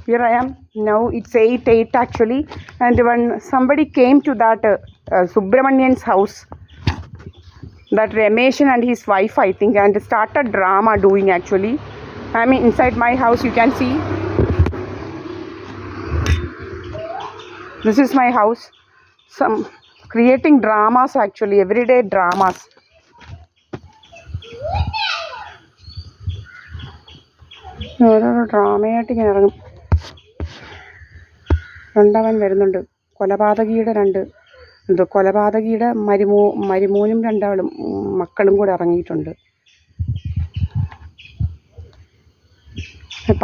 Here I am. Now it's 8 actually. And when somebody came to that Subramanian's house, that Rameshan and his wife, I think, and started drama doing actually. I mean, inside my house, you can see. This is my house. Some creating dramas actually, everyday dramas. ഓരോരോ ഡ്രാമയായിട്ട് ഇങ്ങനെ ഇറങ്ങും. രണ്ടവൻ വരുന്നുണ്ട്. കൊലപാതകിയുടെ മരുമോനും രണ്ടാളും മക്കളും കൂടെ ഇറങ്ങിയിട്ടുണ്ട്.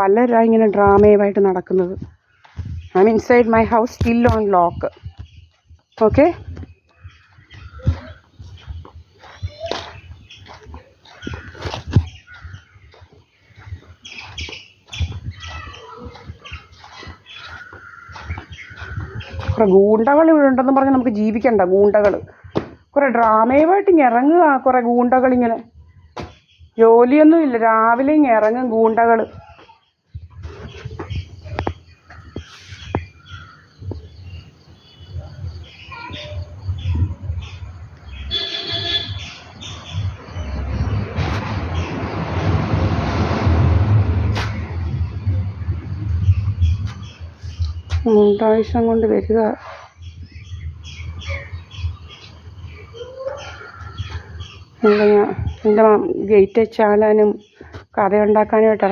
പലരാ ഇങ്ങനെ ഡ്രാമയുമായിട്ട് നടക്കുന്നത്. I M inside my house still on lock. Okay, കുറേ ഗൂണ്ടകൾ ഇവിടെ ഉണ്ടെന്ന് പറഞ്ഞാൽ നമുക്ക് ജീവിക്കണ്ട. ഗൂണ്ടകൾ കുറേ ഡ്രാമയുമായിട്ട് ഇങ്ങനെ ഇറങ്ങുക. കുറേ ഗൂണ്ടകളിങ്ങനെ, ജോലിയൊന്നുമില്ല, രാവിലെ ഇങ്ങനെ ഇറങ്ങും ഗൂണ്ടകൾ. ഗുണ്ടായുസം കൊണ്ട് വരിക. എൻ്റെ ഗേറ്റ് ചാലാനും കഥയുണ്ടാക്കാനുമായിട്ട്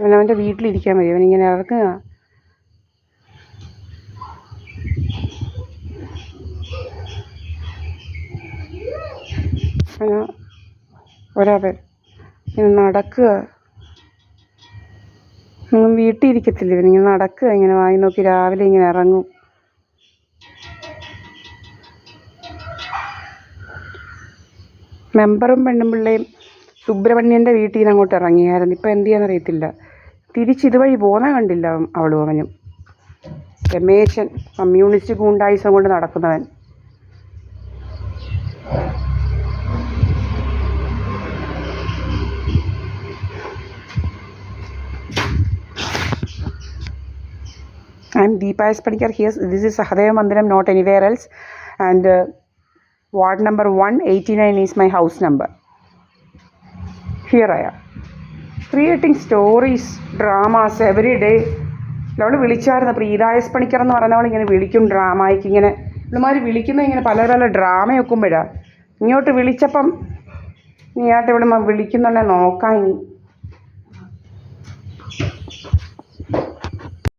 അവനവൻ്റെ വീട്ടിലിരിക്കാൻ മതി. അവനിങ്ങനെ ഇറങ്ങുക. ഒരവൻ ഇങ്ങനെ നടക്കുക. വീട്ടിൽ ഇരിക്കത്തില്ല, ഇവനിങ്ങനെ നടക്കുക. ഇങ്ങനെ വായി നോക്കി രാവിലെ ഇങ്ങനെ ഇറങ്ങും. മെമ്പറും പെണ്ണുമ്പിള്ളയും സുബ്രഹ്മണ്യൻ്റെ വീട്ടിൽ നിന്ന് അങ്ങോട്ട് ഇറങ്ങിയായിരുന്നു. ഇപ്പം എന്ത് ചെയ്യാന്നറിയത്തില്ല. തിരിച്ചിതുവഴി പോകുന്ന കണ്ടില്ല അവളും അവനും. രമേശൻ കമ്മ്യൂണിസ്റ്റ് ഗൂണ്ടായുസം കൊണ്ട് നടക്കുന്നവൻ. I am Deepa S. Panikkar. This is Sahadeva Mandiram, not anywhere else. And ward number 189 is my house number. Here I am. Creating stories, dramas every day. അവൾ വിളിച്ചായിരുന്നു. പ്രീത എസ് പണിക്കർ എന്ന് പറയുന്നവൾ ഇങ്ങനെ വിളിക്കും ഡ്രാമയ്ക്ക്. ഇങ്ങനെ ഇവളുമാർ വിളിക്കുന്നത് ഇങ്ങനെ പല പല ഡ്രാമ വെക്കുമ്പോഴാണ്. ഇങ്ങോട്ട് വിളിച്ചപ്പം ഇങ്ങോട്ട് ഇവിടെ വിളിക്കുന്നുണ്ടെ നോക്കാം. ഇനി